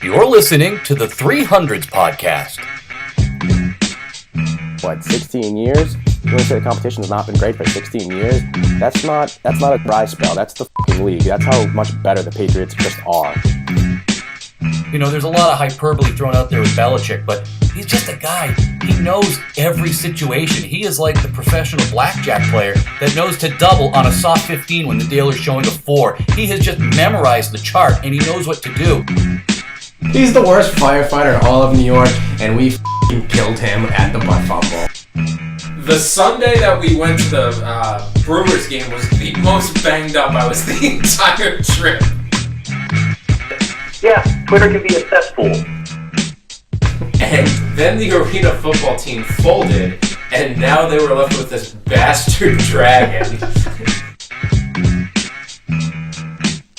You're listening to the 300s podcast. What, 16 years? You want to say the competition has not been great for 16 years? That's not a dry spell. That's the fucking league. That's how much better the Patriots just are. You know, there's a lot of hyperbole thrown out there with Belichick, but he's just a guy. He knows every situation. He is like the professional blackjack player that knows to double on a soft 15 when the dealer's showing a 4. He has just memorized the chart, and he knows what to do. He's the worst firefighter in all of New York, and we f***ing killed him at the butt fumble. The Sunday that we went to the Brewers game was the most banged up I was the entire trip. Yeah, Twitter can be a cesspool. And then the arena football team folded, and now they were left with this bastard dragon.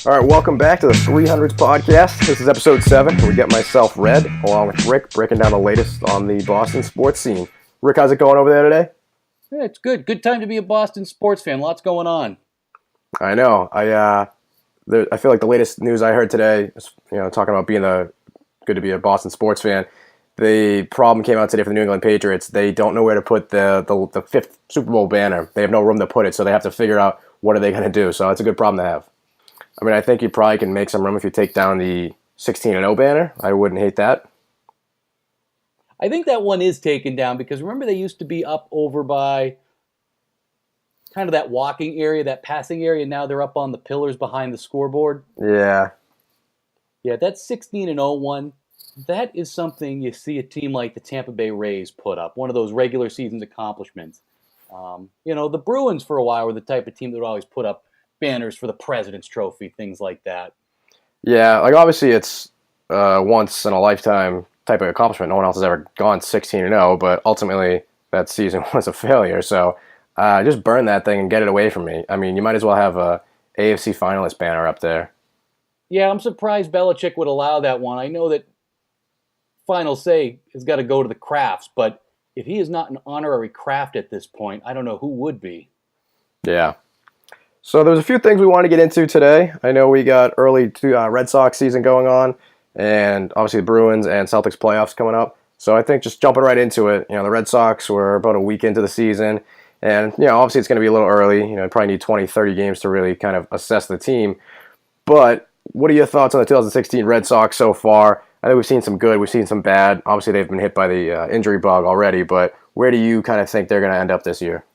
All right, welcome back to the 300s podcast. This is episode 7, where we get myself, Red, along with Rick, breaking down the latest on the Boston sports scene. Rick, how's it going over there today? Yeah, it's good. Good time to be a Boston sports fan. Lots going on. I know. I feel like the latest news I heard today, talking about being good to be a Boston sports fan. The problem came out today for the New England Patriots. They don't know where to put the 5th Super Bowl banner. They have no room to put it, so they have to figure out what are they going to do. So that's a good problem to have. I mean, I think you probably can make some room if you take down the 16-0 banner. I wouldn't hate that. I think that one is taken down because remember they used to be up over by kind of that walking area, that passing area. Now they're up on the pillars behind the scoreboard. Yeah. Yeah, that 16-0 one, that is something you see a team like the Tampa Bay Rays put up, one of those regular season's accomplishments. The Bruins for a while were the type of team that would always put up banners for the President's Trophy, things like that. Yeah, like obviously it's once in a lifetime type of accomplishment. No one else has ever gone 16-0, but ultimately that season was a failure. So just burn that thing and get it away from me. I mean, you might as well have a AFC finalist banner up there. Yeah, I'm surprised Belichick would allow that one. I know that final say has got to go to the Crafts, but if he is not an honorary Kraft at this point, I don't know who would be. Yeah. So there's a few things we want to get into today. I know we got early Red Sox season going on, and obviously the Bruins and Celtics playoffs coming up. So I think just jumping right into it, the Red Sox were about a week into the season, and obviously it's going to be a little early. You probably need 20, 30 games to really kind of assess the team. But what are your thoughts on the 2016 Red Sox so far? I think we've seen some good, we've seen some bad. Obviously they've been hit by the injury bug already, but where do you kind of think they're going to end up this year?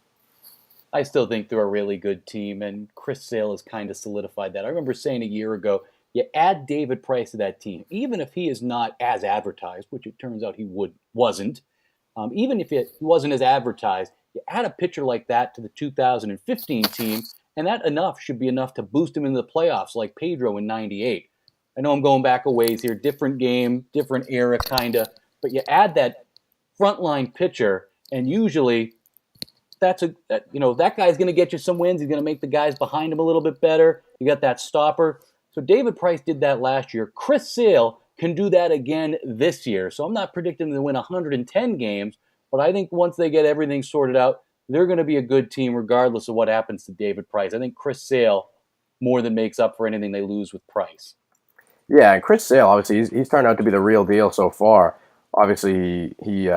I still think they're a really good team, and Chris Sale has kind of solidified that. I remember saying a year ago, you add David Price to that team, even if he is not as advertised, which it turns out he wasn't, even if he wasn't as advertised, you add a pitcher like that to the 2015 team, and that should be enough to boost him into the playoffs like Pedro in 98. I know I'm going back a ways here, different game, different era kind of, but you add that frontline pitcher, and usually that guy's going to get you some wins. He's going to make the guys behind him a little bit better. You got that stopper. So David Price did that last year. Chris Sale can do that again this year. So I'm not predicting them to win 110 games, but I think once they get everything sorted out, they're going to be a good team regardless of what happens to David Price. I think Chris Sale more than makes up for anything they lose with Price. Yeah, and Chris Sale, obviously, he's turned out to be the real deal so far. Obviously, he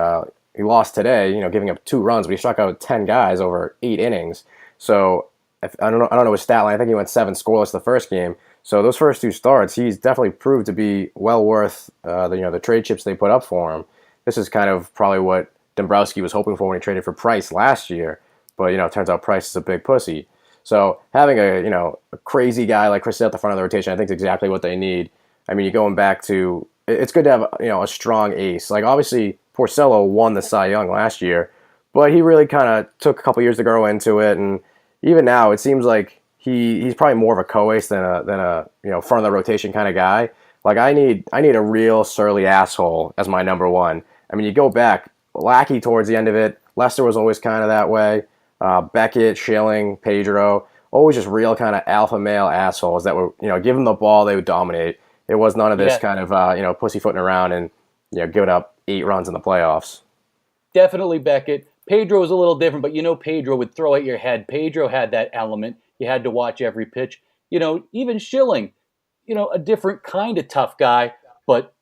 lost today, giving up 2 runs, but he struck out 10 guys over 8 innings. So I don't know his stat line. I think he went 7 scoreless the first game. So those first 2 starts, he's definitely proved to be well worth the trade chips they put up for him. This is kind of probably what Dombrowski was hoping for when he traded for Price last year. But it turns out Price is a big pussy. So having a crazy guy like Chris Sale at the front of the rotation, I think is exactly what they need. I mean, you're going back to it's good to have a strong ace. Like obviously Porcello won the Cy Young last year, but he really kind of took a couple years to grow into it, and even now it seems like he's probably more of a co-ace than a front of the rotation kind of guy. Like I need a real surly asshole as my number one. I mean, you go back, Lackey towards the end of it, Lester was always kind of that way. Beckett, Schilling, Pedro, always just real kind of alpha male assholes that would give them the ball, they would dominate. It was none of this kind of pussyfooting around and giving up 8 runs in the playoffs. Definitely Beckett. Pedro was a little different, but Pedro would throw at your head. Pedro had that element. You had to watch every pitch. Even Schilling, a different kind of tough guy, but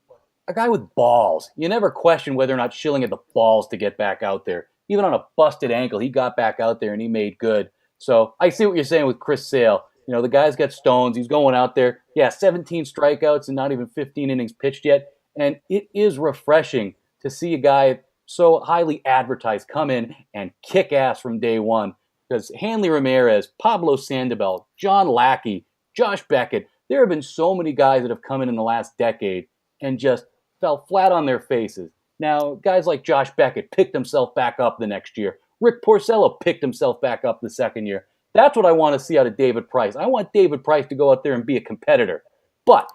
a guy with balls. You never question whether or not Schilling had the balls to get back out there. Even on a busted ankle, he got back out there and he made good. So I see what you're saying with Chris Sale. The guy's got stones. He's going out there. Yeah, 17 strikeouts and not even 15 innings pitched yet. And it is refreshing to see a guy so highly advertised come in and kick ass from day one. Because Hanley Ramirez, Pablo Sandoval, John Lackey, Josh Beckett, there have been so many guys that have come in the last decade and just fell flat on their faces. Now, guys like Josh Beckett picked himself back up the next year. Rick Porcello picked himself back up the second year. That's what I want to see out of David Price. I want David Price to go out there and be a competitor. But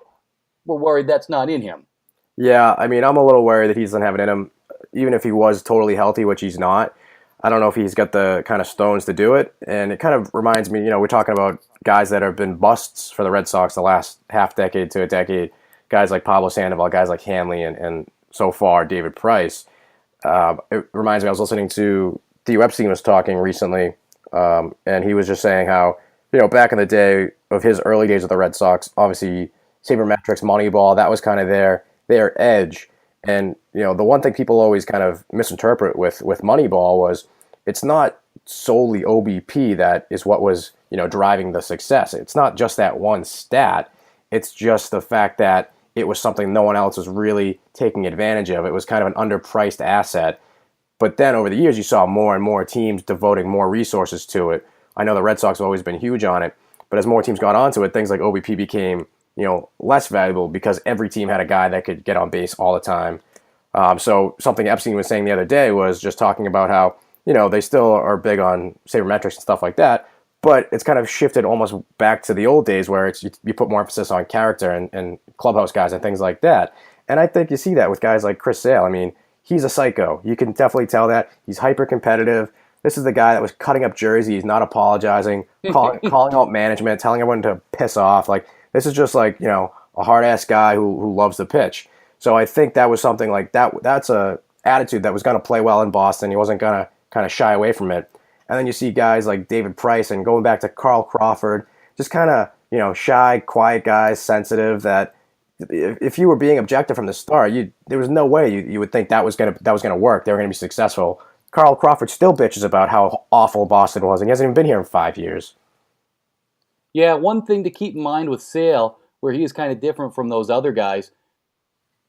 we're worried that's not in him. Yeah, I mean, I'm a little worried that he doesn't have it in him, even if he was totally healthy, which he's not. I don't know if he's got the kind of stones to do it. And it kind of reminds me, we're talking about guys that have been busts for the Red Sox the last half decade to a decade. Guys like Pablo Sandoval, guys like Hanley, and so far David Price. It reminds me, I was listening to D.U. Epstein was talking recently, and he was just saying how, back in the day of his early days with the Red Sox, obviously sabermetrics, Moneyball, that was kind of their edge. And, the one thing people always kind of misinterpret with Moneyball was it's not solely OBP that is what was, driving the success. It's not just that one stat. It's just the fact that it was something no one else was really taking advantage of. It was kind of an underpriced asset. But then over the years, you saw more and more teams devoting more resources to it. I know the Red Sox have always been huge on it, but as more teams got onto it, things like OBP became, less valuable because every team had a guy that could get on base all the time. So something Epstein was saying the other day was just talking about how, they still are big on sabermetrics and stuff like that, but it's kind of shifted almost back to the old days where it's you put more emphasis on character and clubhouse guys and things like that. And I think you see that with guys like Chris Sale. I mean, he's a psycho. You can definitely tell that. He's hyper competitive. This is the guy that was cutting up jerseys, not apologizing, calling out management, telling everyone to piss off. Like, this is just like, a hard-ass guy who loves the pitch. So I think that was something like that. That's a attitude that was going to play well in Boston. He wasn't going to kind of shy away from it. And then you see guys like David Price and going back to Carl Crawford, just kind of, shy, quiet guys, sensitive, that if you were being objective from the start, there was no way you would think that was gonna work. They were going to be successful. Carl Crawford still bitches about how awful Boston was, and he hasn't even been here in 5 years. Yeah, one thing to keep in mind with Sale, where he is kind of different from those other guys,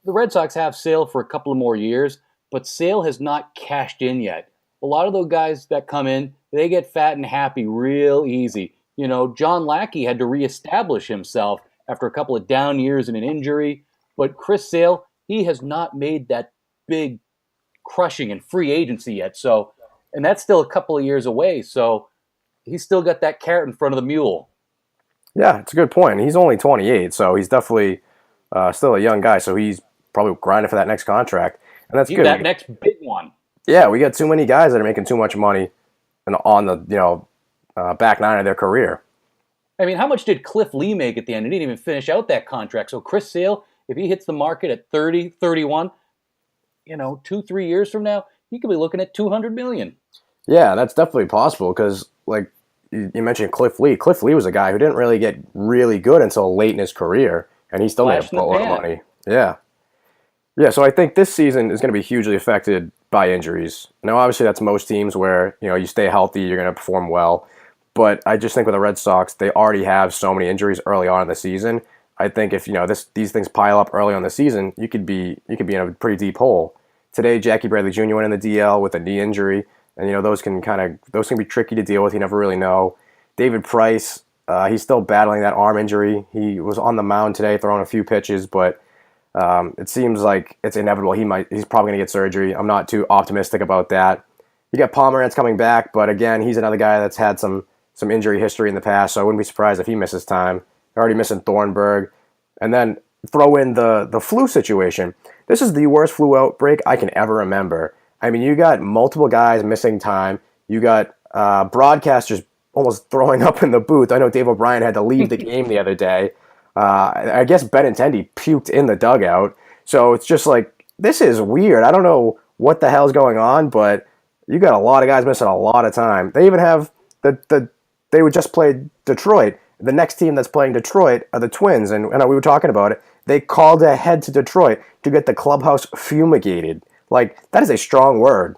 the Red Sox have Sale for a couple of more years, but Sale has not cashed in yet. A lot of those guys that come in, they get fat and happy real easy. John Lackey had to reestablish himself after a couple of down years and an injury, but Chris Sale, he has not made that big crushing in free agency yet. So, and that's still a couple of years away. So he's still got that carrot in front of the mule. Yeah, it's a good point. He's only 28, so he's definitely still a young guy. So he's probably grinding for that next contract, and that's good. That next big one. Yeah, we got too many guys that are making too much money on the back nine of their career. I mean, how much did Cliff Lee make at the end? He didn't even finish out that contract. So Chris Sale, if he hits the market at 30, 31, 2-3 years from now, he could be looking at $200 million. Yeah, that's definitely possible because, like you mentioned, Cliff Lee. Cliff Lee was a guy who didn't really get really good until late in his career, and he still made a boatload of money. Yeah. Yeah, so I think this season is going to be hugely affected by injuries. Now, obviously, that's most teams where, you stay healthy, you're going to perform well. But I just think with the Red Sox, they already have so many injuries early on in the season. I think if, these things pile up early on in the season, you could be in a pretty deep hole. Today, Jackie Bradley Jr. went in the DL with a knee injury, and, those can be tricky to deal with. You never really know. David Price, he's still battling that arm injury. He was on the mound today throwing a few pitches, but it seems like it's inevitable. He's probably going to get surgery. I'm not too optimistic about that. You got Pomeranz coming back, but again, he's another guy that's had some injury history in the past, so I wouldn't be surprised if he misses time. They're already missing Thornburg. And then throw in the flu situation. This is the worst flu outbreak I can ever remember. I mean, you got multiple guys missing time. You got broadcasters almost throwing up in the booth. I know Dave O'Brien had to leave the game the other day. I guess Benintendi puked in the dugout. So it's just like, this is weird. I don't know what the hell's going on, but you got a lot of guys missing a lot of time. They even have they would just play Detroit. The next team that's playing Detroit are the Twins, and we were talking about it. They called ahead to Detroit to get the clubhouse fumigated. Like, that is a strong word.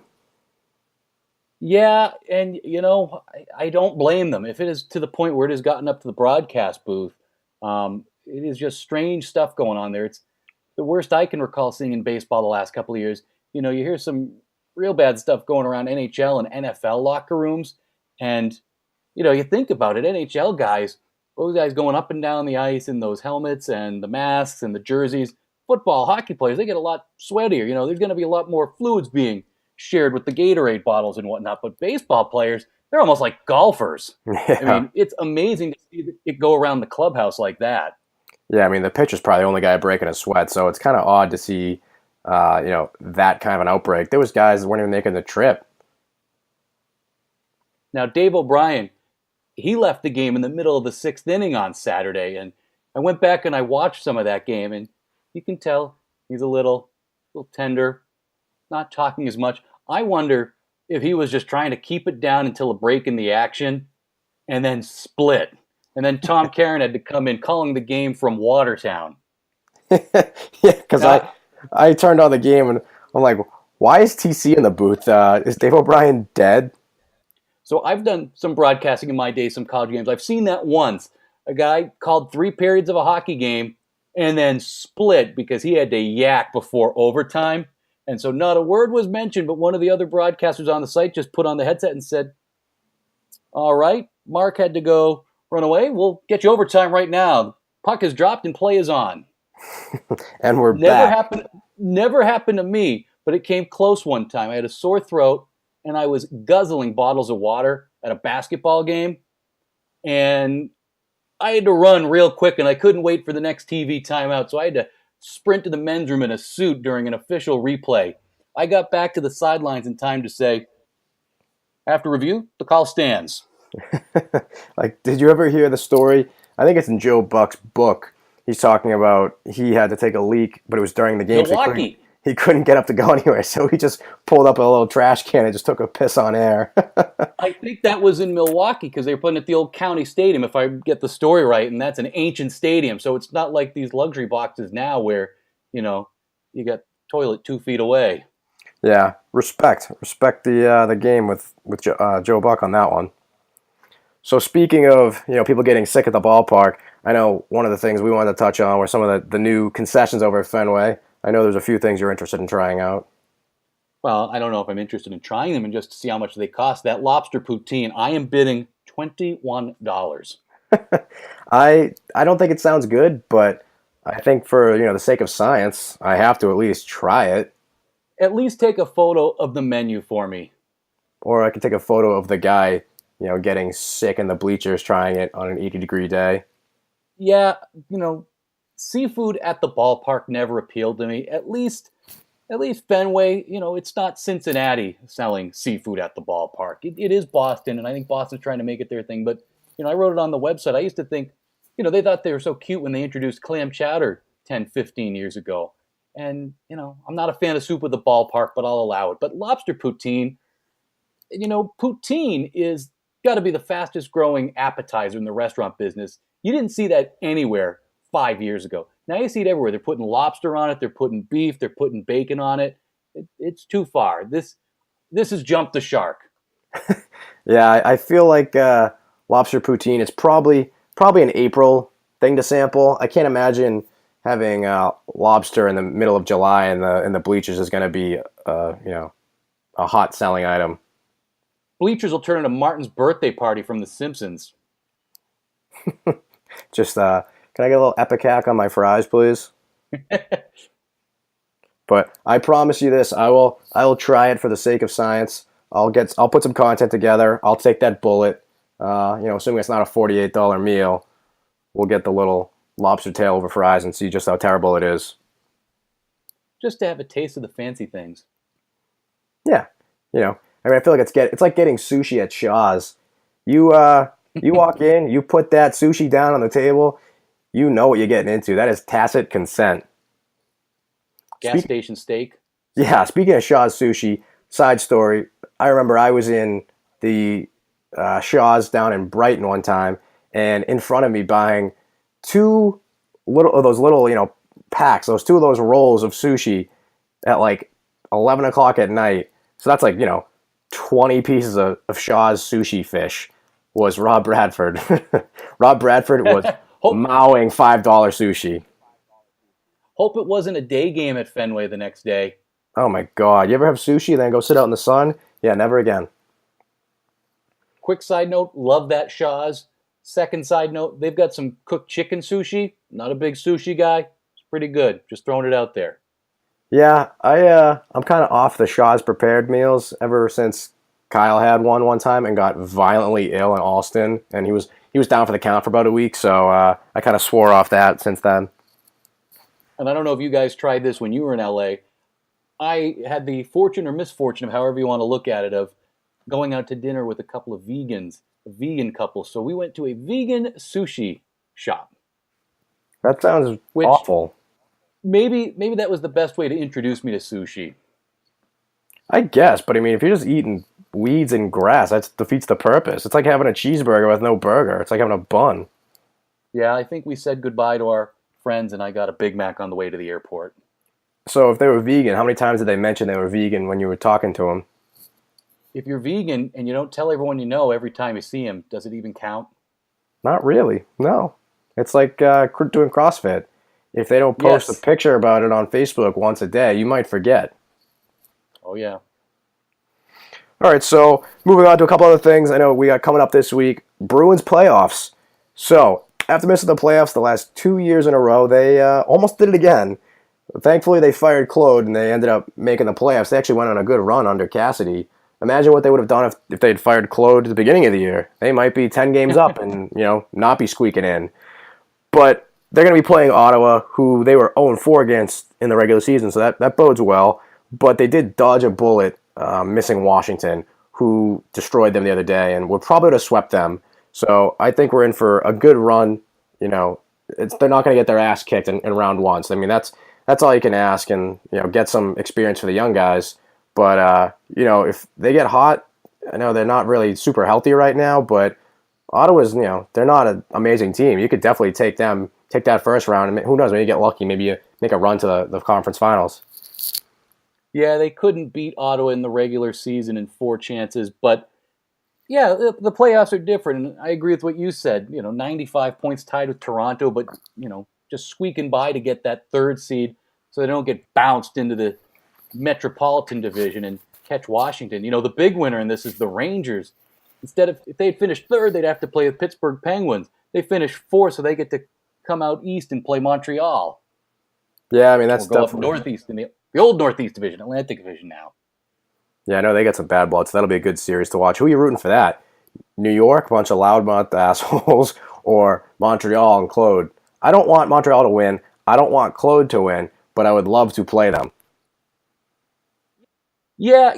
Yeah, and I don't blame them. If it is to the point where it has gotten up to the broadcast booth, it is just strange stuff going on there. It's the worst I can recall seeing in baseball the last couple of years. You hear some real bad stuff going around NHL and NFL locker rooms, and you think about it, NHL guys, those guys going up and down the ice in those helmets and the masks and the jerseys. Football, hockey players, they get a lot sweatier. There's going to be a lot more fluids being shared with the Gatorade bottles and whatnot. But baseball players, they're almost like golfers. Yeah. I mean, it's amazing to see it go around the clubhouse like that. Yeah, I mean, the pitcher's probably the only guy breaking a sweat, so it's kind of odd to see, that kind of an outbreak. There was guys that weren't even making the trip. Now, Dave O'Brien, he left the game in the middle of the 6th inning on Saturday, and I went back and I watched some of that game, and you can tell he's a little tender, not talking as much. I wonder if he was just trying to keep it down until a break in the action and then split. And then Tom Caron had to come in calling the game from Watertown. Yeah, because I turned on the game and I'm like, why is TC in the booth? Is Dave O'Brien dead? So I've done some broadcasting in my day, some college games. I've seen that once. A guy called 3 periods of a hockey game and then split because he had to yak before overtime. And so not a word was mentioned, but one of the other broadcasters on the site just put on the headset and said, all right, Mark had to go run away. We'll get you overtime right now. Puck is dropped and play is on. And we're back. Never happened to me, but it came close one time. I had a sore throat, and I was guzzling bottles of water at a basketball game. And I had to run real quick, and I couldn't wait for the next TV timeout, so I had to sprint to the men's room in a suit during an official replay. I got back to the sidelines in time to say, after review, the call stands. Like, did you ever hear the story? I think it's in Joe Buck's book. He's talking about he had to take a leak, but it was during the game. Milwaukee. So he couldn't get up to go anywhere, so he just pulled up a little trash can and just took a piss on air. I think that was in Milwaukee because they were putting it at the old county stadium, if I get the story right, and that's an ancient stadium. So it's not like these luxury boxes now where, you got toilet 2 feet away. Yeah, respect the game with Joe Buck on that one. So speaking of people getting sick at the ballpark, I know one of the things we wanted to touch on were some of the new concessions over at Fenway. I know there's a few things you're interested in trying out. Well, I don't know if I'm interested in trying them and just to see how much they cost. That lobster poutine, I am bidding $21. I don't think it sounds good, but I think for the sake of science, I have to at least try it. At least take a photo of the menu for me. Or I can take a photo of the guy, getting sick in the bleachers trying it on an 80-degree day. Yeah, seafood at the ballpark never appealed to me. At least Fenway, it's not Cincinnati selling seafood at the ballpark. It is Boston, and I think Boston's trying to make it their thing. But, I wrote it on the website. I used to think, they thought they were so cute when they introduced clam chowder 10, 15 years ago. And, I'm not a fan of soup at the ballpark, but I'll allow it. But lobster poutine, poutine is got to be the fastest growing appetizer in the restaurant business. You didn't see that anywhere 5 years ago. Now you see it everywhere. They're putting lobster on it. They're putting beef. They're putting bacon on it. It's too far. This has jumped the shark. Yeah, I feel like lobster poutine is probably an April thing to sample. I can't imagine having lobster in the middle of July in the bleachers is going to be a hot selling item. Bleachers will turn into Martin's birthday party from The Simpsons. Just can I get a little Epicac on my fries, please? But I promise you this: I will try it for the sake of science. I'll put some content together. I'll take that bullet. Assuming it's not a $48 meal, we'll get the little lobster tail over fries and see just how terrible it is. Just to have a taste of the fancy things. Yeah, I feel like it's like getting sushi at Shaw's. You walk in, you put that sushi down on the table, you know what you're getting into. That is tacit consent. Gas station steak. Yeah, speaking of Shaw's sushi, side story, I remember I was in the Shaw's down in Brighton one time, and in front of me buying two those little packs, two of those rolls of sushi at like 11 o'clock at night. So that's like, 20 pieces of Shaw's sushi fish was Rob Bradford. Rob Bradford was mowing $5 sushi. Hope it wasn't a day game at Fenway the next day. Oh my God. You ever have sushi and then go sit out in the sun? Yeah, never again. Quick side note, love that Shaw's. Second side note, they've got some cooked chicken sushi. Not a big sushi guy. It's pretty good. Just throwing it out there. Yeah, I'm kind of off the Shaw's prepared meals ever since Kyle had one time and got violently ill in Alston, and he was down for the count for about a week, so I kind of swore off that since then. And I don't know if you guys tried this when you were in LA. I had the fortune or misfortune of however you want to look at it of going out to dinner with a couple of vegans, a vegan couple. So we went to a vegan sushi shop. That sounds awful. Maybe that was the best way to introduce me to sushi. I guess, but I mean, if you're just eating weeds and grass, that defeats the purpose. It's like having a cheeseburger with no burger. It's like having a bun. Yeah, I think we said goodbye to our friends, and I got a Big Mac on the way to the airport. So if they were vegan, how many times did they mention they were vegan when you were talking to them? If you're vegan and you don't tell everyone you know every time you see them, does it even count? Not really, no. It's like doing CrossFit. If they don't post a picture about it on Facebook once a day, you might forget. Oh, yeah. All right, so moving on to a couple other things I know we got coming up this week. Bruins playoffs. So after missing the playoffs the last 2 years in a row, they almost did it again. Thankfully, they fired Claude, and they ended up making the playoffs. They actually went on a good run under Cassidy. Imagine what they would have done if they had fired Claude at the beginning of the year. They might be 10 games up and, not be squeaking in. But they're going to be playing Ottawa, who they were 0-4 against in the regular season, so that bodes well. But they did dodge a bullet missing Washington, who destroyed them the other day, and would probably have swept them. So I think we're in for a good run. They're not going to get their ass kicked in round one. So, I mean, that's all you can ask, and get some experience for the young guys. But if they get hot, I know they're not really super healthy right now, but Ottawa's they're not an amazing team. You could definitely take that first round, and who knows, maybe you get lucky, maybe you make a run to the conference finals. Yeah, they couldn't beat Ottawa in the regular season in 4 chances, but yeah, the playoffs are different, and I agree with what you said. 95 points tied with Toronto, but just squeaking by to get that 3rd seed so they don't get bounced into the Metropolitan Division and catch Washington. The big winner in this is the Rangers. Instead of, if they had finished 3rd, they'd have to play the Pittsburgh Penguins. They finished 4th, so they get to come out east and play Montreal. Yeah, I mean, that's go definitely up northeast in the old Northeast Division, Atlantic Division now. Yeah, I know they got some bad blood, so that'll be a good series to watch. Who are you rooting for that? New York, bunch of loudmouth assholes, or Montreal and Claude? I don't want Montreal to win. I don't want Claude to win, but I would love to play them. Yeah,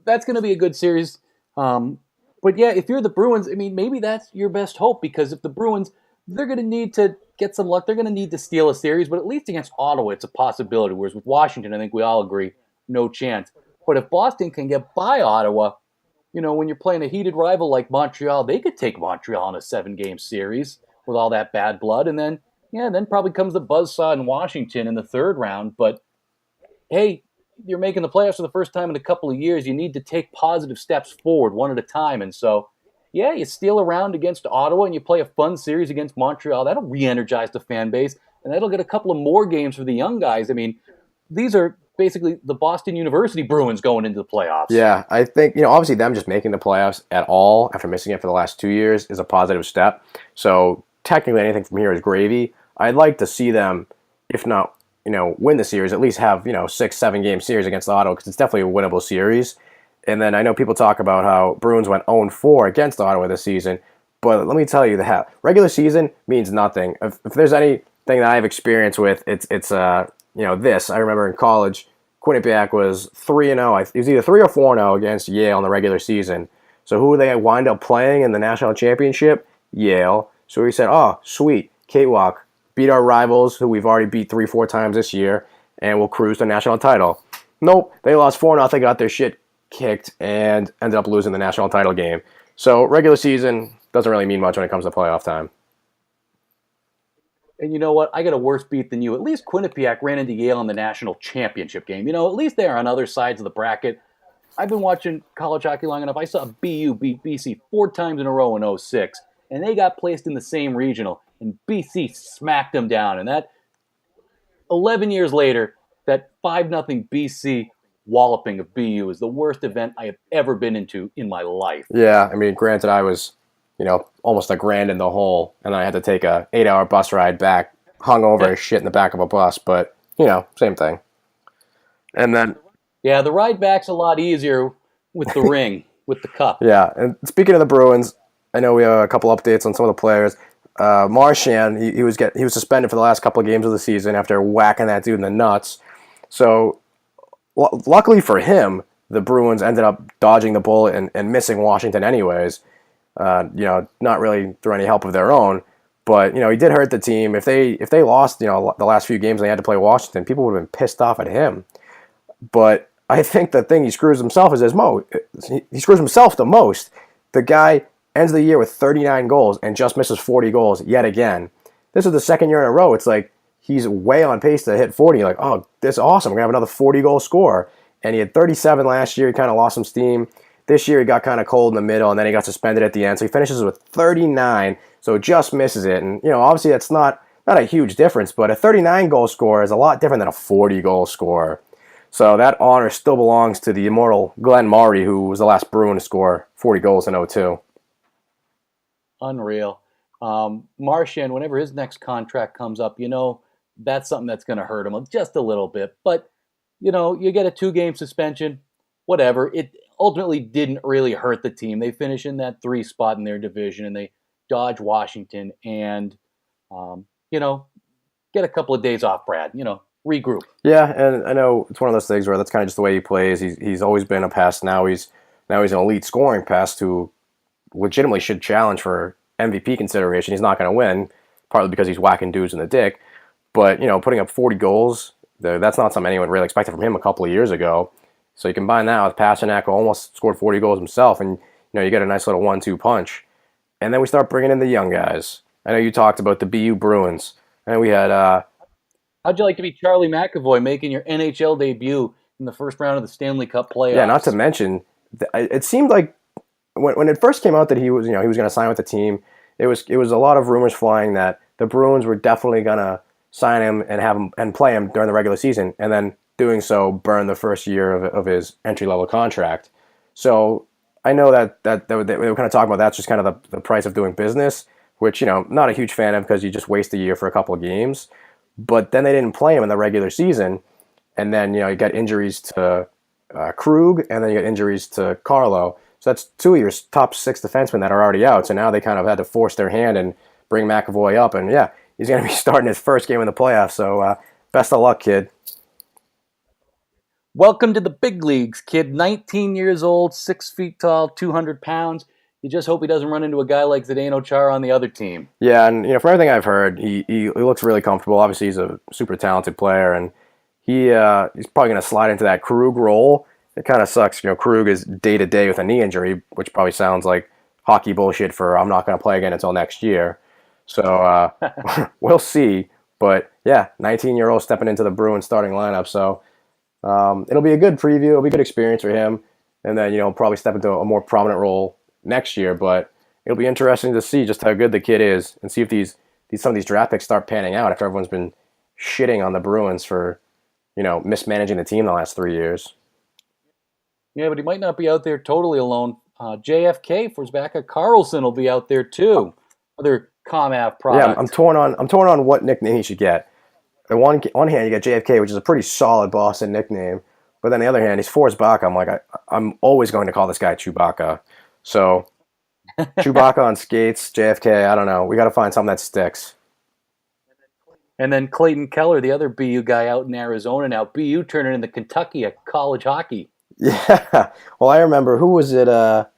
that's going to be a good series. But yeah, if you're the Bruins, I mean, maybe that's your best hope, because if the Bruins, they're going to need to get some luck. They're going to need to steal a series, but at least against Ottawa, it's a possibility. Whereas with Washington, I think we all agree, no chance. But if Boston can get by Ottawa, when you're playing a heated rival like Montreal, they could take Montreal in a 7-game series with all that bad blood. And then, then probably comes the buzzsaw in Washington in the 3rd round. But hey, you're making the playoffs for the first time in a couple of years. You need to take positive steps forward one at a time. And so, yeah, you steal a round against Ottawa and you play a fun series against Montreal. That'll re-energize the fan base, and that'll get a couple of more games for the young guys. I mean, these are basically the Boston University Bruins going into the playoffs. Yeah, I think, obviously them just making the playoffs at all after missing it for the last 2 years is a positive step. So technically anything from here is gravy. I'd like to see them, if not, win the series, at least have, 6-7 game series against Ottawa, because it's definitely a winnable series. And then I know people talk about how Bruins went 0-4 against Ottawa this season, but let me tell you that regular season means nothing. If there's anything that I have experience with, it's this. I remember in college, Quinnipiac was 3-0. It was either 3 or 4-0 against Yale in the regular season. So who they wind up playing in the national championship? Yale. So we said, oh, sweet, cakewalk. Beat our rivals, who we've already beat 3-4 times this year, and we'll cruise to the national title. Nope, they lost 4-0, got their shit kicked, and ended up losing the national title game. So regular season doesn't really mean much when it comes to playoff time. And you know what? I got a worse beat than you. At least Quinnipiac ran into Yale in the national championship game. At least they are on other sides of the bracket. I've been watching college hockey long enough. I saw BU beat BC 4 times in a row in '06, and they got placed in the same regional, and BC smacked them down. And that 11 years later, that 5-0 BC walloping of BU is the worst event I have ever been into in my life. Yeah, I mean, granted, I was, almost a grand in the hole, and I had to take a 8-hour bus ride back, hung over as shit in the back of a bus, but, same thing. And then... Yeah, the ride back's a lot easier with the ring, with the cup. Yeah, and speaking of the Bruins, I know we have a couple updates on some of the players. Marchand, he was suspended for the last couple of games of the season after whacking that dude in the nuts. So, luckily for him, the Bruins ended up dodging the bullet and missing Washington anyways. Not really through any help of their own, but he did hurt the team. If they lost, the last few games they had to play Washington, people would have been pissed off at him. But I think the thing he screws himself he screws himself the most. The guy ends the year with 39 goals and just misses 40 goals yet again. This is the second year in a row. It's like he's way on pace to hit 40. You're like, oh, this is awesome. We're going to have another 40-goal scorer. And he had 37 last year. He kind of lost some steam. This year he got kind of cold in the middle, and then he got suspended at the end. So he finishes with 39, so just misses it. And, obviously that's not a huge difference, but a 39-goal scorer is a lot different than a 40-goal scorer. So that honor still belongs to the immortal Glenn Murray, who was the last Bruin to score 40 goals in '02. Unreal. Marchand, whenever his next contract comes up, that's something that's going to hurt him just a little bit. But, you get a 2-game suspension, whatever. It ultimately didn't really hurt the team. They finish in that 3 spot in their division, and they dodge Washington and, get a couple of days off, Brad, regroup. Yeah, and I know it's one of those things where that's kind of just the way he plays. He's always been a pest. Now he's an elite scoring pest who legitimately should challenge for MVP consideration. He's not going to win, partly because he's whacking dudes in the dick. But, putting up 40 goals, that's not something anyone really expected from him a couple of years ago. So you combine that with Pastrnak, who almost scored 40 goals himself, and, you get a nice little 1-2 punch. And then we start bringing in the young guys. I know you talked about the BU Bruins. And we had... How'd you like to be Charlie McAvoy making your NHL debut in the first round of the Stanley Cup playoffs? Yeah, not to mention, it seemed like when it first came out that he was going to sign with the team, it was a lot of rumors flying that the Bruins were definitely going to sign him and have him and play him during the regular season, and then doing so burn the first year of his entry-level contract. So I know that they were kind of talking about that's just kind of the price of doing business, which, not a huge fan of because you just waste a year for a couple of games. But then they didn't play him in the regular season, and then you got injuries to Krug, and then you got injuries to Carlo. So that's 2 of your top 6 defensemen that are already out. So now they kind of had to force their hand and bring McAvoy up, and yeah, he's going to be starting his first game in the playoffs. So best of luck, kid. Welcome to the big leagues, kid. 19 years old, 6 feet tall, 200 pounds. You just hope he doesn't run into a guy like Zdeno Chara on the other team. Yeah, and from everything I've heard, he looks really comfortable. Obviously, he's a super talented player, and he's probably going to slide into that Krug role. It kind of sucks. Krug is day-to-day with a knee injury, which probably sounds like hockey bullshit for I'm not going to play again until next year. So we'll see. But yeah, 19-year-old stepping into the Bruins starting lineup. So it'll be a good preview. It'll be a good experience for him. And then, probably step into a more prominent role next year, but it'll be interesting to see just how good the kid is and see if some of these draft picks start panning out after everyone's been shitting on the Bruins for, mismanaging the team the last 3 years. Yeah, but he might not be out there totally alone. JFK for his backup. Carlson will be out there too. Other ComAv product. Yeah, I'm torn on what nickname he should get. On one hand, you got JFK, which is a pretty solid Boston nickname, but then on the other hand, he's Forrest Baca. I'm like, I'm always going to call this guy Chewbacca. So, Chewbacca on skates, JFK, I don't know. We got to find something that sticks. And then Clayton Keller, the other BU guy out in Arizona now. BU turning into Kentucky at college hockey. Yeah. Well, I remember, who was it? What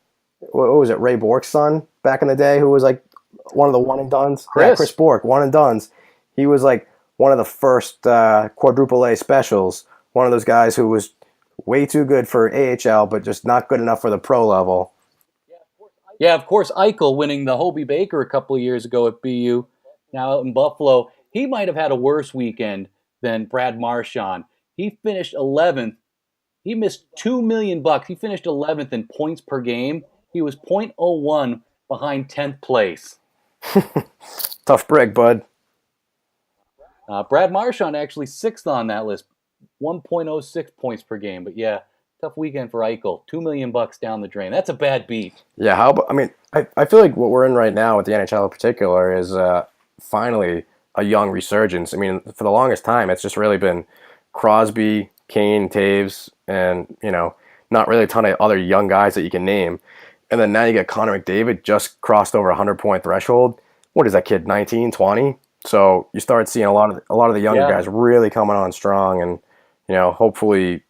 was it? Ray Bork's son back in the day, who was like one of the one and dones? Chris. Yeah, Chris Bork, one and dones. He was like one of the first quadruple A specials. One of those guys who was way too good for AHL, but just not good enough for the pro level. Yeah, of course, Eichel winning the Hobey Baker a couple of years ago at BU. Now out in Buffalo, he might have had a worse weekend than Brad Marchand. He finished 11th. He missed $2 million. He finished 11th in points per game. He was .01 behind 10th place. Tough break, bud. Brad Marchand actually 6th on that list, 1.06 points per game. But yeah, tough weekend for Eichel. $2 million down the drain. That's a bad beat. Yeah, I feel like what we're in right now with the NHL in particular is finally a young resurgence. I mean, for the longest time, it's just really been Crosby, Kane, Taves, and, not really a ton of other young guys that you can name. And then now you get Connor McDavid, just crossed over 100-point threshold. What is that kid, 19, 20? So you start seeing a lot of the younger guys really coming on strong, and hopefully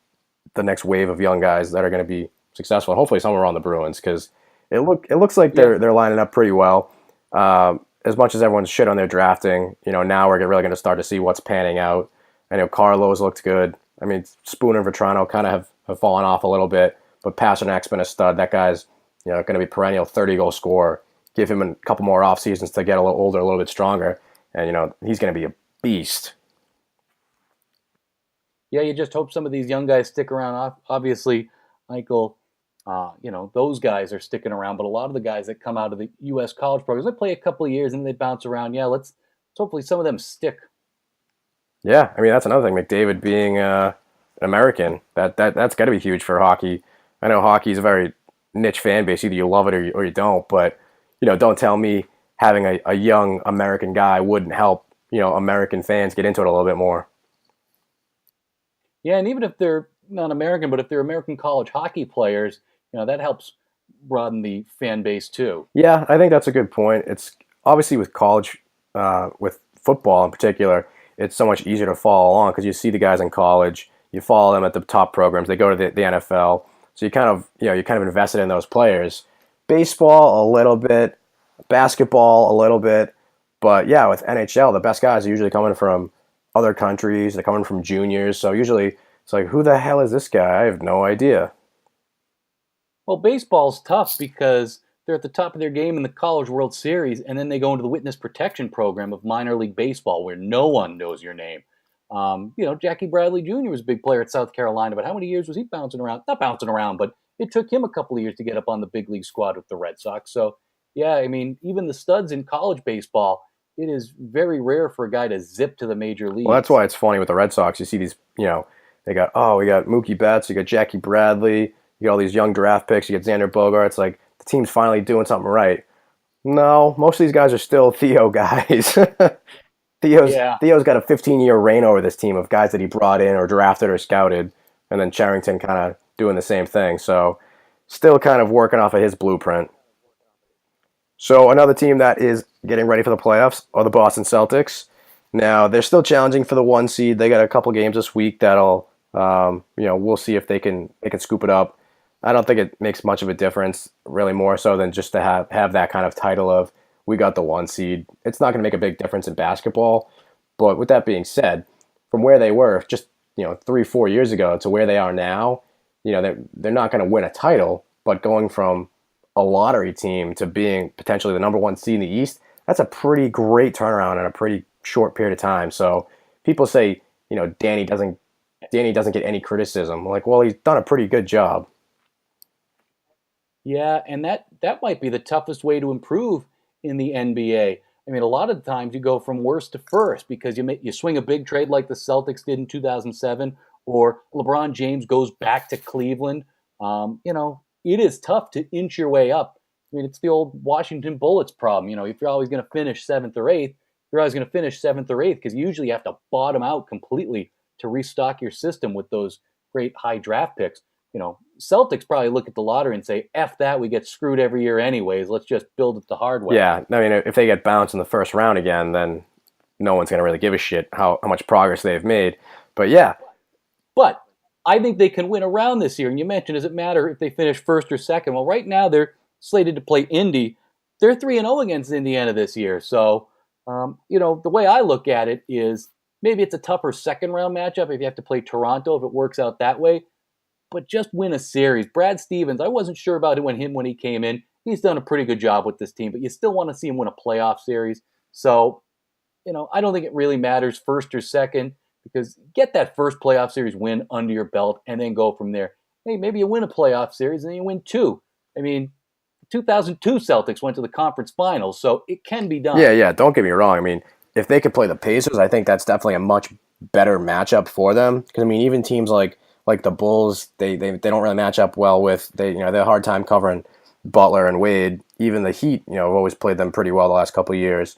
the next wave of young guys that are going to be successful. And hopefully somewhere on the Bruins, because it looks like they're lining up pretty well. As much as everyone's shit on their drafting, now we're really going to start to see what's panning out. I know Carlo's looked good. I mean, Spooner and Vetrano kind of have fallen off a little bit, but Pasternak's been a stud. That guy's going to be perennial 30-goal scorer. Give him a couple more off seasons to get a little older, a little bit stronger, and he's going to be a beast. Yeah, you just hope some of these young guys stick around. Obviously, Michael, those guys are sticking around, but a lot of the guys that come out of the U.S. college programs, they play a couple of years and they bounce around. Yeah, let's hopefully some of them stick. Yeah, I mean, that's another thing. McDavid being an American, that's got to be huge for hockey. I know hockey is a very niche fan base. Either you love it or you don't. But don't tell me having a young American guy wouldn't help American fans get into it a little bit more. Yeah, and even if they're not American, but if they're American college hockey players, that helps broaden the fan base too. Yeah, I think that's a good point. It's obviously with college, with football in particular, it's so much easier to follow along because you see the guys in college, you follow them at the top programs, they go to the NFL, so you kind of invested in those players. Baseball a little bit, basketball a little bit, but yeah, with NHL, the best guys are usually coming from other countries. They're coming from juniors, so usually it's like, who the hell is this guy? I have no idea. Well, baseball's tough because they're at the top of their game in the College World Series, and then they go into the witness protection program of minor league baseball where no one knows your name. Jackie Bradley Jr. was a big player at South Carolina, but how many years was he bouncing around? Not bouncing around, but it took him a couple of years to get up on the big league squad with the Red Sox. So, yeah, I mean, even the studs in college baseball, it is very rare for a guy to zip to the major leagues. Well, that's why it's funny with the Red Sox. You see these, we got Mookie Betts, you got Jackie Bradley, you got all these young draft picks, you get Xander Bogaerts. Like, the team's finally doing something right. No, most of these guys are still Theo guys. Theo's got a 15-year reign over this team of guys that he brought in or drafted or scouted, and then Charrington kind of doing the same thing. So, still kind of working off of his blueprint. So, another team that is getting ready for the playoffs are the Boston Celtics. Now, they're still challenging for the 1 seed. They got a couple games this week that'll, we'll see if they can scoop it up. I don't think it makes much of a difference, really more so than just to have that kind of title of, we got the 1 seed. It's not going to make a big difference in basketball. But with that being said, from where they were just 3-4 years ago to where they are now, they're not going to win a title, but going from a lottery team to being potentially the number 1 seed in the East, that's a pretty great turnaround in a pretty short period of time. So people say, Danny doesn't get any criticism. I'm like, well, he's done a pretty good job. Yeah, and that might be the toughest way to improve in the NBA. I mean, a lot of the times you go from worst to first because you swing a big trade like the Celtics did in 2007, or LeBron James goes back to Cleveland. It is tough to inch your way up. I mean, it's the old Washington Bullets problem. If you're always going to finish 7th or 8th, you're always going to finish 7th or 8th because you usually have to bottom out completely to restock your system with those great high draft picks. Celtics probably look at the lottery and say, F that, we get screwed every year anyways. Let's just build it the hard way. Yeah, I mean, if they get bounced in the first round again, then no one's going to really give a shit how much progress they've made. But yeah. But I think they can win a round this year. And you mentioned, does it matter if they finish first or second? Well, right now they're slated to play Indy. They're 3-0 against Indiana this year. So, the way I look at it is maybe it's a tougher second round matchup if you have to play Toronto, if it works out that way. But just win a series. Brad Stevens, I wasn't sure about it when he came in. He's done a pretty good job with this team, but you still want to see him win a playoff series. So I don't think it really matters first or second, because get that first playoff series win under your belt and then go from there. Hey, maybe you win a playoff series and then you win two. I mean, 2002 Celtics went to the conference finals, so it can be done. Yeah. Don't get me wrong. I mean, if they could play the Pacers, I think that's definitely a much better matchup for them. Because I mean, even teams like the Bulls, they don't really match up well with they have a hard time covering Butler and Wade. Even the Heat, have always played them pretty well the last couple of years.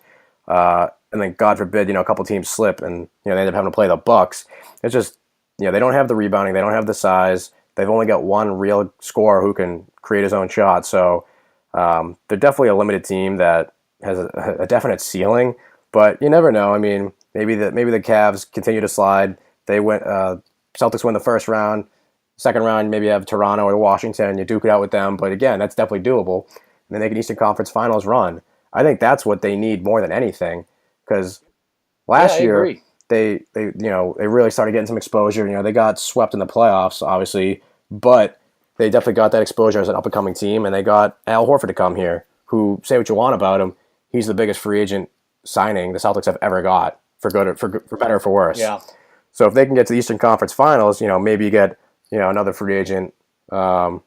And then God forbid, a couple teams slip and they end up having to play the Bucks. It's just they don't have the rebounding, they don't have the size. They've only got one real scorer who can create his own shot. So they're definitely a limited team that has a definite ceiling. But you never know. I mean, maybe the Cavs continue to slide. They went Celtics win the first round. Second round, maybe you have Toronto or Washington. You duke it out with them. But again, that's definitely doable. And then they can Eastern Conference Finals run. I think that's what they need more than anything. Because last year they really started getting some exposure. They got swept in the playoffs, obviously, but they definitely got that exposure as an up-and-coming team, and they got Al Horford to come here, who, say what you want about him, he's the biggest free agent signing the Celtics have ever got, for better or for worse. Yeah. So if they can get to the Eastern Conference Finals, maybe you get another free agent that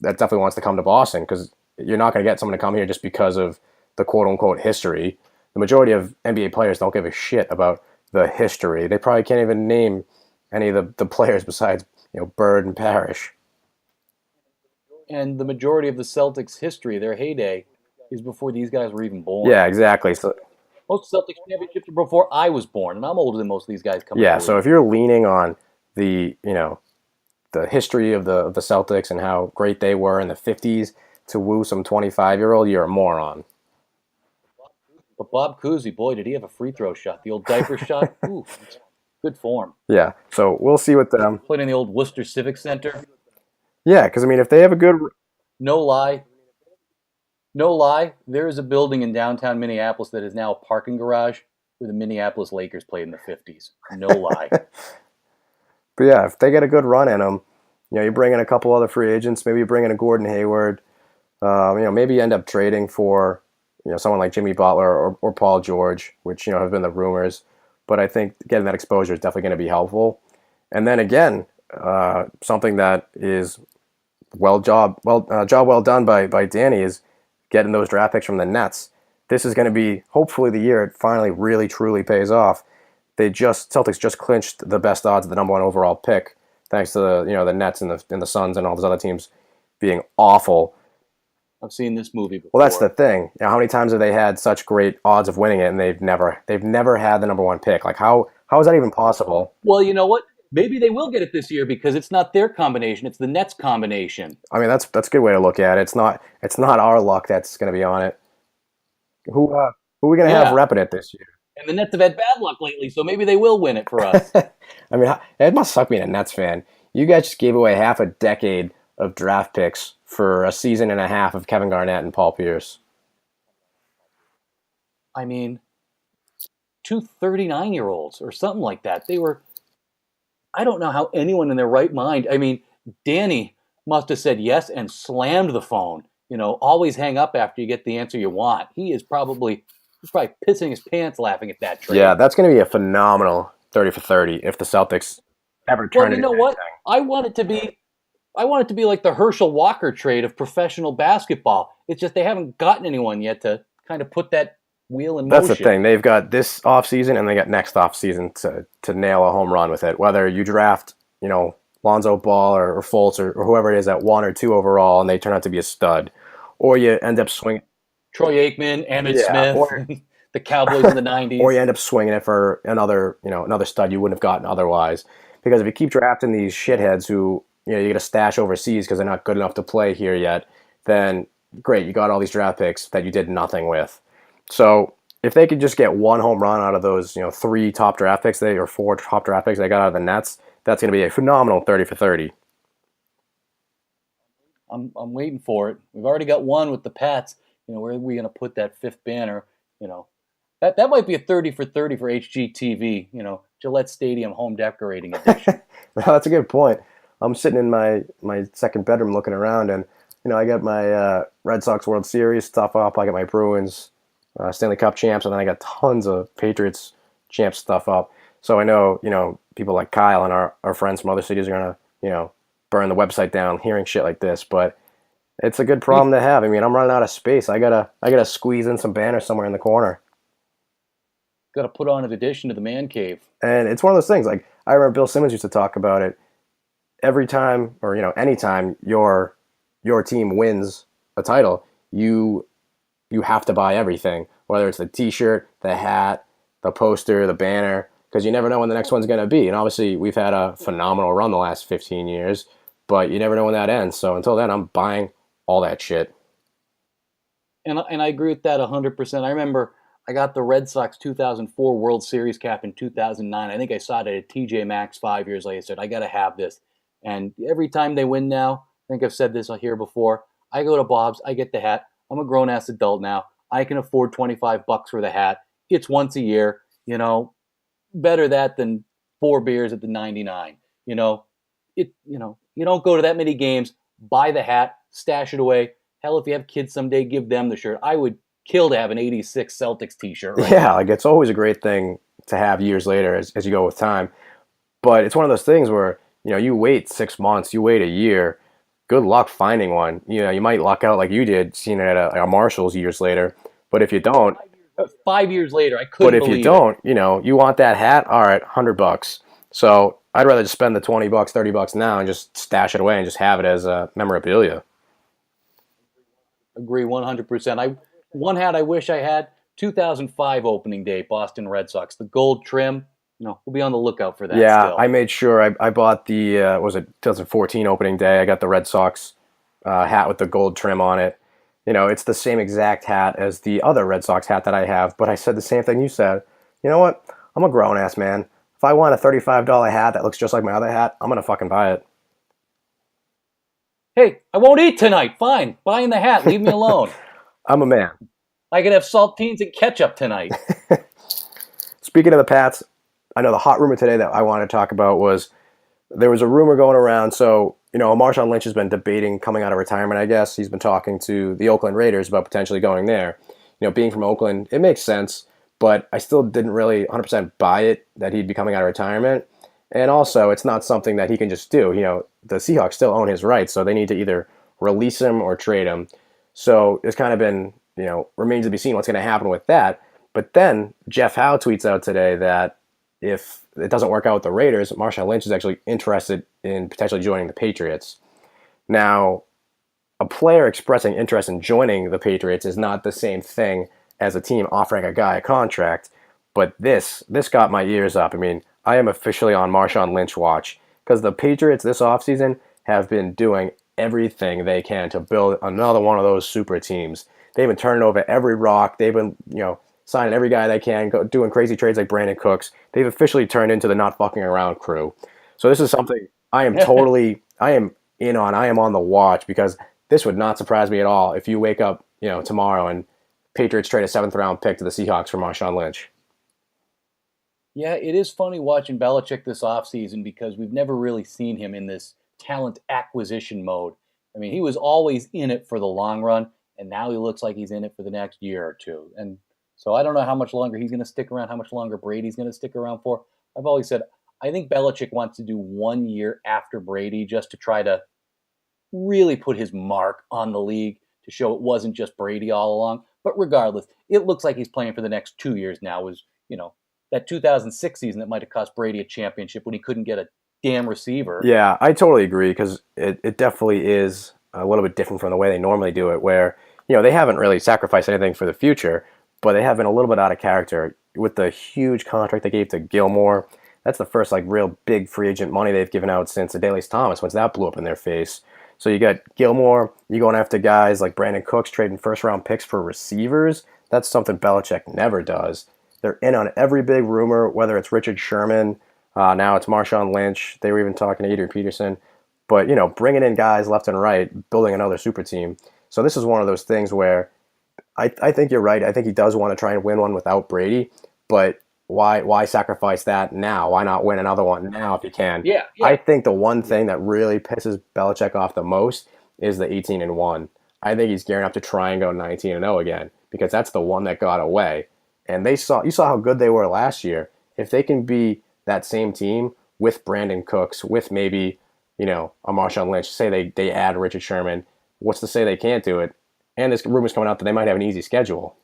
definitely wants to come to Boston, because you're not going to get someone to come here just because of the quote-unquote history. The majority of NBA players don't give a shit about the history. They probably can't even name any of the players besides Bird and Parrish. And the majority of the Celtics' history, their heyday, is before these guys were even born. Yeah, exactly. So most Celtics championships were before I was born, and I'm older than most of these guys coming. Yeah, so if you're leaning on the the history of the Celtics and how great they were in the 50s to woo some 25-year-old, you're a moron. But Bob Cousy, boy, did he have a free throw shot. The old diaper shot. Ooh, good form. Yeah, so we'll see what them. Played in the old Worcester Civic Center. Yeah, because, I mean, if they have a good... No lie, there is a building in downtown Minneapolis that is now a parking garage where the Minneapolis Lakers played in the 50s. No lie. But yeah, if they get a good run in them, you bring in a couple other free agents, maybe you bring in a Gordon Hayward, maybe you end up trading for someone like Jimmy Butler or Paul George, which have been the rumors. But I think getting that exposure is definitely going to be helpful. And then again, something that is job well done by Danny is getting those draft picks from the Nets. This is going to be hopefully the year it finally really truly pays off. Celtics just clinched the best odds of the number one overall pick, thanks to the Nets and the Suns and all those other teams being awful. I've seen this movie before. Well, that's the thing. How many times have they had such great odds of winning it, and they've never had the number one pick? Like how is that even possible? Well, you know what? Maybe they will get it this year because it's not their combination; it's the Nets' combination. I mean, that's a good way to look at it. It's not our luck that's going to be on it. Who are we going to have repping it this year? And the Nets have had bad luck lately, so maybe they will win it for us. I mean, it must suck being a Nets fan. You guys just gave away half a decade of draft picks for a season and a half of Kevin Garnett and Paul Pierce. I mean, 2 39-year-olds or something like that. They were... I don't know how anyone in their right mind... I mean, Danny must have said yes and slammed the phone. Always hang up after you get the answer you want. He's probably pissing his pants laughing at that trade. Yeah, that's going to be a phenomenal 30 for 30 if the Celtics ever turn it. Well, you know what? I want it to be like the Herschel Walker trade of professional basketball. It's just they haven't gotten anyone yet to kind of put that wheel in motion. That's the thing. They've got this offseason and they got next offseason to nail a home run with it. Whether you draft, Lonzo Ball or Fultz or whoever it is at 1 or 2 overall and they turn out to be a stud. Or you end up swinging... Troy Aikman, Emmitt Smith, or the Cowboys in the 90s. Or you end up swinging it for another stud you wouldn't have gotten otherwise. Because if you keep drafting these shitheads who, you get a stash overseas because they're not good enough to play here yet, then great, you got all these draft picks that you did nothing with. So if they could just get one home run out of those, 3 top draft picks or 4 top draft picks they got out of the Nets, that's going to be a phenomenal 30 for 30. I'm waiting for it. We've already got one with the Pats. Where are we going to put that 5th banner? That might be a 30 for 30 for HGTV. Gillette Stadium home decorating edition. That's a good point. I'm sitting in my second bedroom looking around, and I got my Red Sox World Series stuff up. I got my Bruins Stanley Cup champs, and then I got tons of Patriots champ stuff up. So I know, people like Kyle and our friends from other cities are gonna, burn the website down hearing shit like this, but it's a good problem to have. I mean, I'm running out of space. I gotta squeeze in some banners somewhere in the corner. Got to put on an addition to the man cave. And it's one of those things, like I remember Bill Simmons used to talk about it every time, or anytime your team wins a title, you have to buy everything, whether it's the T-shirt, the hat, the poster, the banner, because you never know when the next one's going to be. And obviously, we've had a phenomenal run the last 15 years, but you never know when that ends. So until then, I'm buying all that shit. And I agree with that 100%. I remember I got the Red Sox 2004 World Series cap in 2009. I think I saw it at TJ Maxx 5 years later. I said, I got to have this. And every time they win now, I think I've said this here before, I go to Bob's, I get the hat. I'm a grown-ass adult now. I can afford $25 for the hat. It's once a year, better that than 4 beers at the 99. You don't go to that many games, buy the hat, stash it away. Hell, if you have kids someday, give them the shirt. I would kill to have an 86 Celtics t-shirt right now. Like it's always a great thing to have years later as you go with time. But it's one of those things where, you wait 6 months, you wait a year, good luck finding one. You might luck out like you did, seeing it at a Marshall's years later. But if you don't, 5 years later, I couldn't believe it. But if you don't, you want that hat, all right, $100. So I'd rather just spend the $20, $30 now and just stash it away and just have it as memorabilia. Agree 100%. One hat I wish I had, 2005 opening day, Boston Red Sox, the gold trim. We'll be on the lookout for that. Yeah, still. I made sure I bought the 2014 opening day. I got the Red Sox hat with the gold trim on it. It's the same exact hat as the other Red Sox hat that I have, but I said the same thing you said. You know what? I'm a grown-ass man. If I want a $35 hat that looks just like my other hat, I'm going to fucking buy it. Hey, I won't eat tonight. Fine. Buying the hat. Leave me alone. I'm a man. I could have saltines and ketchup tonight. Speaking of the Pats, I know the hot rumor today that I wanted to talk about was there was a rumor going around. So, Marchand Lynch has been debating coming out of retirement, I guess. He's been talking to the Oakland Raiders about potentially going there. Being from Oakland, it makes sense, but I still didn't really 100% buy it that he'd be coming out of retirement. And also, it's not something that he can just do. The Seahawks still own his rights, so they need to either release him or trade him. So it's kind of been, remains to be seen what's going to happen with that. But then Jeff Howe tweets out today that if it doesn't work out with the Raiders, Marshall Lynch is actually interested in potentially joining the Patriots. Now, a player expressing interest in joining the Patriots is not the same thing as a team offering a guy a contract, but this got my ears up. I mean, I am officially on Marchand Lynch watch because the Patriots this offseason have been doing everything they can to build another one of those super teams. They've been turning over every rock. They've been, signing every guy they can, doing crazy trades like Brandon Cooks. They've officially turned into the not fucking around crew. So this is something I am in on. I am on the watch because this would not surprise me at all if you wake up, tomorrow and Patriots trade a 7th round pick to the Seahawks for Marchand Lynch. Yeah, it is funny watching Belichick this offseason because we've never really seen him in this talent acquisition mode. I mean, he was always in it for the long run, and now he looks like he's in it for the next year or two. And so I don't know how much longer he's going to stick around, how much longer Brady's going to stick around for. I've always said, I think Belichick wants to do 1 year after Brady just to try to really put his mark on the league to show it wasn't just Brady all along. But regardless, it looks like he's playing for the next 2 years now. Was, that 2006 season that might have cost Brady a championship when he couldn't get a damn receiver. Yeah, I totally agree because it definitely is a little bit different from the way they normally do it where, they haven't really sacrificed anything for the future, but they have been a little bit out of character with the huge contract they gave to Gilmore. That's the first real big free agent money they've given out since Adelius Thomas, once that blew up in their face. So you got Gilmore, you going after guys like Brandon Cooks, trading first round picks for receivers. That's something Belichick never does. They're in on every big rumor, whether it's Richard Sherman, now it's Marchand Lynch. They were even talking to Adrian Peterson. But, bringing in guys left and right, building another super team. So this is one of those things where I think you're right. I think he does want to try and win one without Brady, but why sacrifice that now? Why not win another one now if you can? Yeah. I think the one thing that really pisses Belichick off the most is the 18-1. I think he's gearing up to try and go 19-0 again because that's the one that got away. And you saw how good they were last year. If they can be that same team with Brandon Cooks, with maybe, a Marchand Lynch, say they add Richard Sherman, what's to say they can't do it? And there's rumors coming out that they might have an easy schedule.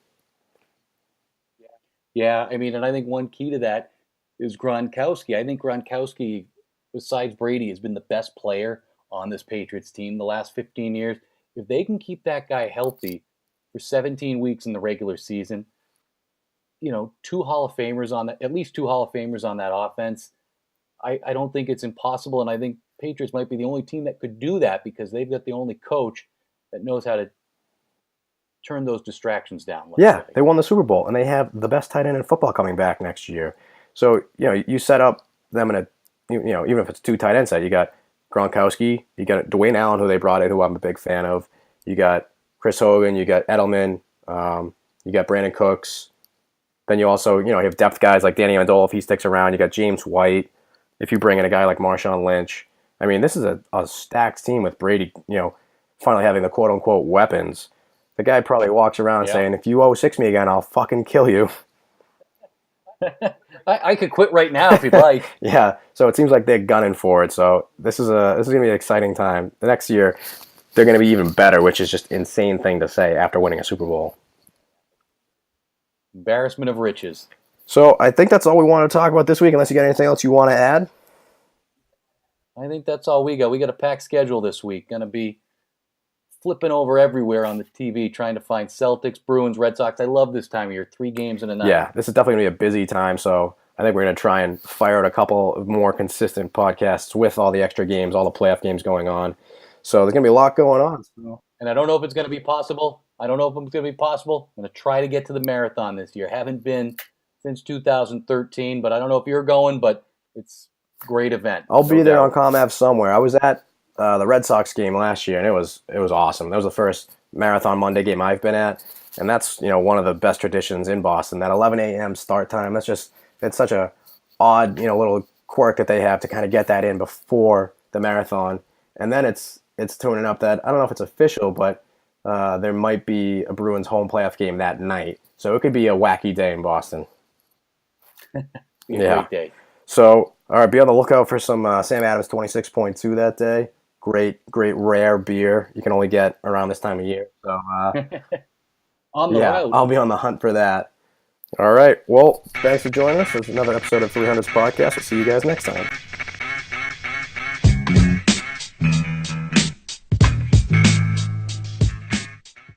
Yeah, I mean, and I think one key to that is Gronkowski. I think Gronkowski, besides Brady, has been the best player on this Patriots team the last 15 years. If they can keep that guy healthy for 17 weeks in the regular season, at least two Hall of Famers on that offense, I don't think it's impossible. And I think Patriots might be the only team that could do that because they've got the only coach that knows how to turn those distractions down. Yeah, they won the Super Bowl, and they have the best tight end in football coming back next year. So, you set up them in a, even if it's two tight end set, you got Gronkowski, you got Dwayne Allen, who they brought in, who I'm a big fan of. You got Chris Hogan, you got Edelman, you got Brandon Cooks. Then you also, you have depth guys like Danny Amendola if he sticks around. You got James White. If you bring in a guy like Marshawn Lynch, I mean, this is a stacked team with Brady, finally having the quote-unquote weapons. The guy probably walks around saying, if you 0-6 me again, I'll fucking kill you. I could quit right now if you'd like. Yeah, so it seems like they're gunning for it. So this is going to be an exciting time. The next year, they're going to be even better, which is just an insane thing to say after winning a Super Bowl. Embarrassment of riches. So I think that's all we want to talk about this week, unless you got anything else you want to add. I think that's all we got. We got a packed schedule this week. Going to be flipping over everywhere on the TV, trying to find Celtics, Bruins, Red Sox. I love this time of year. 3 games in a night. Yeah, this is definitely going to be a busy time, so I think we're going to try and fire out a couple of more consistent podcasts with all the extra games, all the playoff games going on. So there's going to be a lot going on. And I don't know if it's going to be possible. I'm going to try to get to the marathon this year. Haven't been since 2013, but I don't know if you're going, but it's a great event. I'll be there on ComAv somewhere. I was at the Red Sox game last year, and it was awesome. That was the first Marathon Monday game I've been at, and that's one of the best traditions in Boston. That 11 a.m. start time. It's such a odd little quirk that they have to kind of get that in before the marathon, and then it's tuning up that I don't know if it's official, but there might be a Bruins home playoff game that night, so it could be a wacky day in Boston. Great day. So, all right, be on the lookout for some Sam Adams 26.2 that day. Great rare beer you can only get around this time of year. So, on the road. I'll be on the hunt for that. All right. Well, thanks for joining us. This is another episode of 300's podcast. We'll see you guys next time.